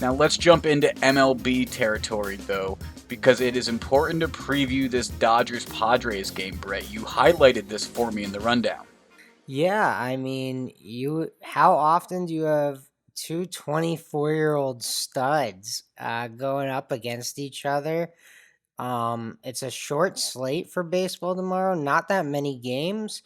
Now let's jump into MLB territory, though, because it is important to preview this Dodgers-Padres game, Brett. You highlighted this for me in the rundown. Yeah, I mean, how often do you have two 24-year-old studs going up against each other? It's a short slate for baseball tomorrow, not that many games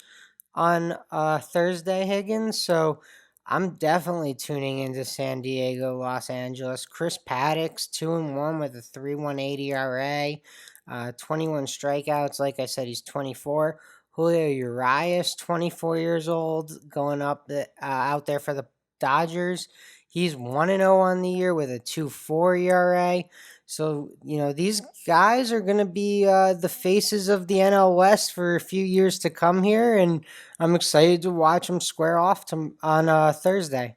on Thursday, Higgins. So I'm definitely tuning into San Diego, Los Angeles. Chris Paddock's 2-1 with a 3.18 ERA, 21 strikeouts. Like I said, he's 24. Julio Urias, 24 years old, going up out there for the Dodgers. He's 1-0 on the year with a 2.4 ERA. So, these guys are going to be the faces of the NL West for a few years to come here. And I'm excited to watch them square off on Thursday.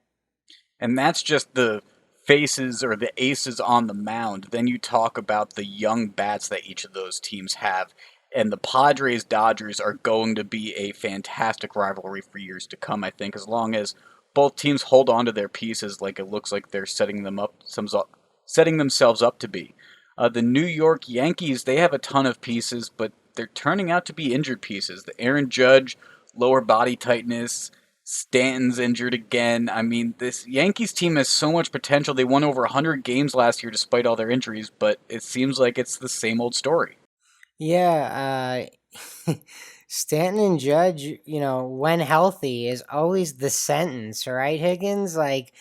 And that's just the faces or the aces on the mound. Then you talk about the young bats that each of those teams have. And the Padres Dodgers are going to be a fantastic rivalry for years to come, I think, as long as both teams hold on to their pieces like it looks like they're setting themselves up to be. The New York Yankees, they have a ton of pieces, but they're turning out to be injured pieces. The Aaron Judge, lower body tightness, Stanton's injured again. I mean, this Yankees team has so much potential. They won over 100 games last year despite all their injuries, but it seems like it's the same old story. Yeah, Stanton and Judge, when healthy is always the sentence, right, Higgins? Like,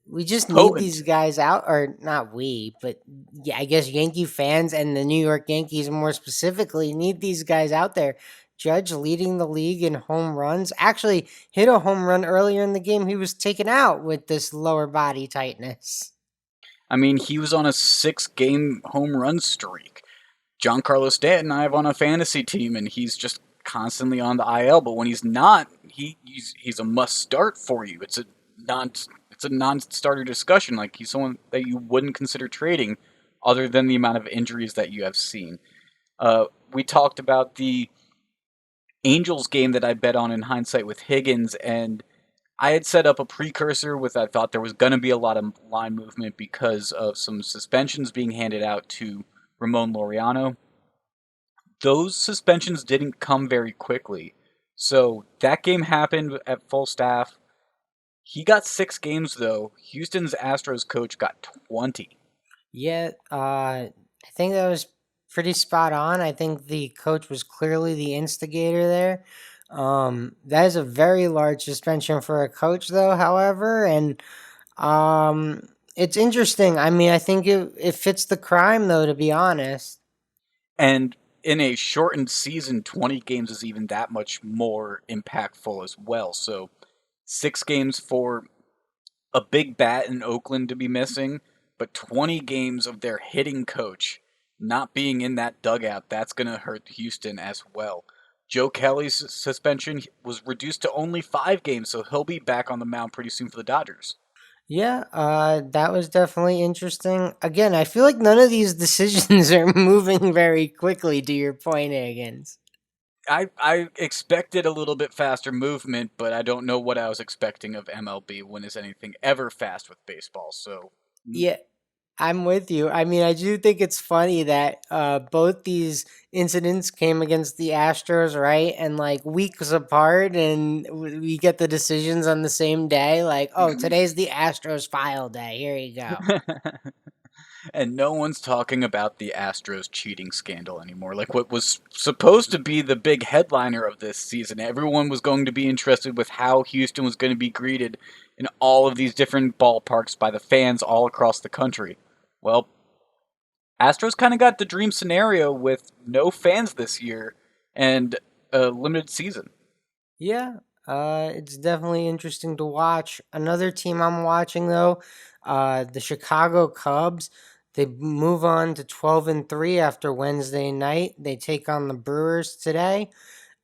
we just need these Potent. guys out, or not we, but yeah, I guess Yankee fans and the New York Yankees more specifically need these guys out there. Judge leading the league in home runs. Actually, hit a home run earlier in the game. He was taken out with this lower body tightness. I mean, he was on a 6-game home run streak. Giancarlo Stanton, I have on a fantasy team, and he's just constantly on the IL. But when he's not, he's a must start for you. It's a non-starter discussion. Like he's someone that you wouldn't consider trading, other than the amount of injuries that you have seen. We talked about the Angels game that I bet on in hindsight with Higgins, and I had set up a precursor with I thought there was going to be a lot of line movement because of some suspensions being handed out to Ramon Laureano. Those suspensions didn't come very quickly. So that game happened at full staff. He got 6 games, though. Houston's Astros coach got 20. Yeah, I think that was pretty spot on. I think the coach was clearly the instigator there. That is a very large suspension for a coach, though, however, and it's interesting. I mean, I think it fits the crime, though, to be honest. And in a shortened season, 20 games is even that much more impactful as well. So 6 games for a big bat in Oakland to be missing, but 20 games of their hitting coach not being in that dugout, that's going to hurt Houston as well. Joe Kelly's suspension was reduced to only 5 games, so he'll be back on the mound pretty soon for the Dodgers. Yeah, that was definitely interesting. Again, I feel like none of these decisions are moving very quickly, to your point, Higgins. I expected a little bit faster movement, but I don't know what I was expecting of MLB. When is anything ever fast with baseball? So Yeah, I'm with you. I mean, I do think it's funny that both these incidents came against the Astros, right? And like weeks apart, and we get the decisions on the same day. Like, oh, today's the Astros file day. Here you go. and no one's talking about the Astros cheating scandal anymore. Like what was supposed to be the big headliner of this season. Everyone was going to be interested with how Houston was going to be greeted in all of these different ballparks by the fans all across the country. Well, Astros kind of got the dream scenario with no fans this year and a limited season. Yeah, it's definitely interesting to watch. Another team I'm watching though, the Chicago Cubs. They move on to 12-3 after Wednesday night. They take on the Brewers today,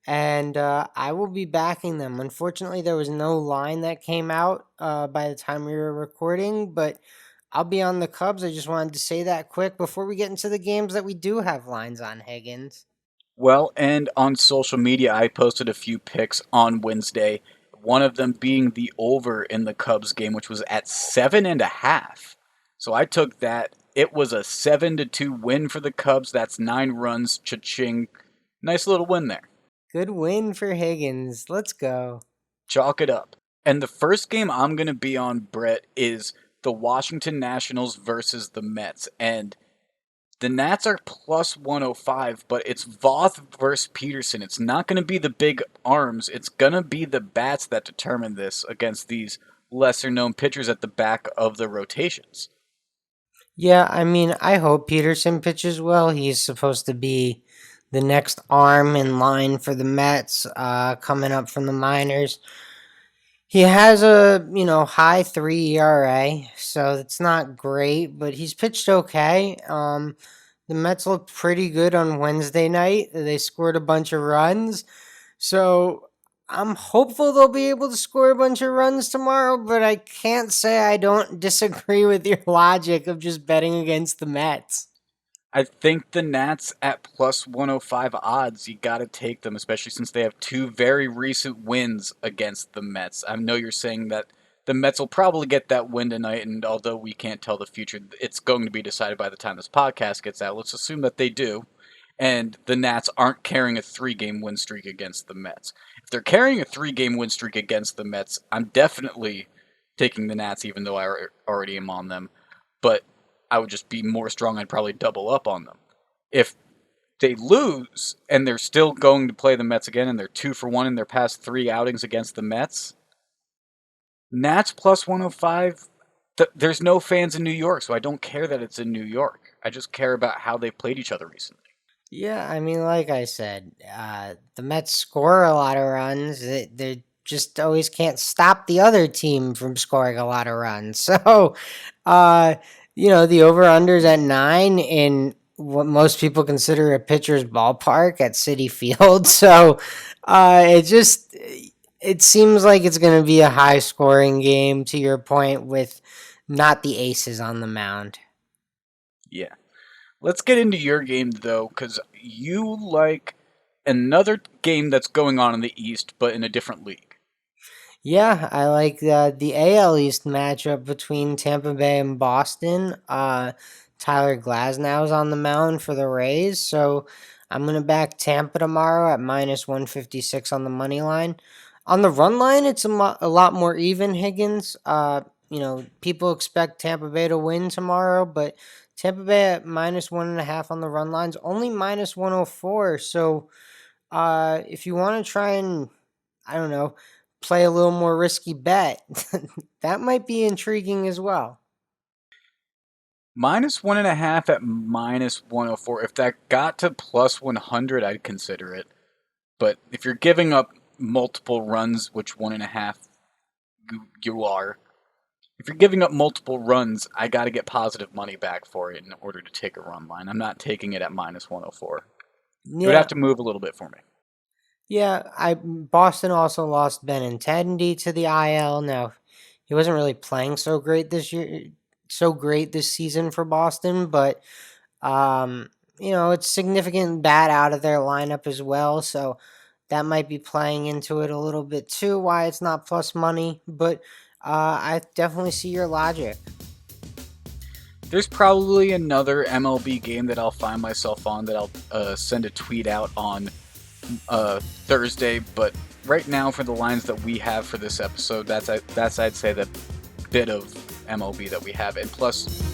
and I will be backing them. Unfortunately, there was no line that came out by the time we were recording, but I'll be on the Cubs. I just wanted to say that quick before we get into the games that we do have lines on, Higgins. Well, and on social media, I posted a few pics on Wednesday. One of them being the over in the Cubs game, which was at 7.5. So I took that. It was a 7-2 win for the Cubs. That's 9 runs. Cha-ching. Nice little win there. Good win for Higgins. Let's go. Chalk it up. And the first game I'm going to be on, Brett, is the Washington Nationals versus the Mets. And the Nats are plus 105, but it's Voth versus Peterson. It's not going to be the big arms. It's going to be the bats that determine this against these lesser known pitchers at the back of the rotations. Yeah, I mean, I hope Peterson pitches well. He's supposed to be the next arm in line for the Mets coming up from the minors. He has a, high 3 ERA, so it's not great, but he's pitched okay. The Mets looked pretty good on Wednesday night. They scored a bunch of runs. So I'm hopeful they'll be able to score a bunch of runs tomorrow, but I can't say I don't disagree with your logic of just betting against the Mets. I think the Nats at plus 105 odds, you got to take them, especially since they have 2 very recent wins against the Mets. I know you're saying that the Mets will probably get that win tonight, and although we can't tell the future, it's going to be decided by the time this podcast gets out. Let's assume that they do, and the Nats aren't carrying a 3-game win streak against the Mets. If they're carrying a 3-game win streak against the Mets, I'm definitely taking the Nats, even though I already am on them. But I would just be more strong. I'd probably double up on them. If they lose and they're still going to play the Mets again and they're 2-for-1 in their past 3 outings against the Mets, Nats plus 105, there's no fans in New York, so I don't care that it's in New York. I just care about how they played each other recently. Yeah, I mean, like I said, the Mets score a lot of runs. They just always can't stop the other team from scoring a lot of runs. So, uh, the over-under's at 9 in what most people consider a pitcher's ballpark at Citi Field. So, it seems like it's going to be a high-scoring game, to your point, with not the aces on the mound. Yeah. Let's get into your game, though, because you like another game that's going on in the East, but in a different league. Yeah, I like the AL East matchup between Tampa Bay and Boston. Tyler Glasnow's on the mound for the Rays, so I'm going to back Tampa tomorrow at minus 156 on the money line. On the run line, it's a lot more even, Higgins. People expect Tampa Bay to win tomorrow, but Tampa Bay at minus 1.5 on the run line's only minus 104. So if you want to try and, I don't know, play a little more risky bet, that might be intriguing as well. Minus 1.5 at minus 104. If that got to plus 100, I'd consider it. But if you're giving up multiple runs, which 1.5 you are, if you're giving up multiple runs, I got to get positive money back for it in order to take a run line. I'm not taking it at minus 104. Yeah. You would have to move a little bit for me. Yeah, Boston also lost Benintendi to the IL. Now, he wasn't really playing so great this season for Boston, but it's significant bat out of their lineup as well, so that might be playing into it a little bit too, why it's not plus money, but I definitely see your logic. There's probably another MLB game that I'll find myself on that I'll send a tweet out on Thursday, but right now for the lines that we have for this episode, that's I'd say the bit of MLB that we have, and plus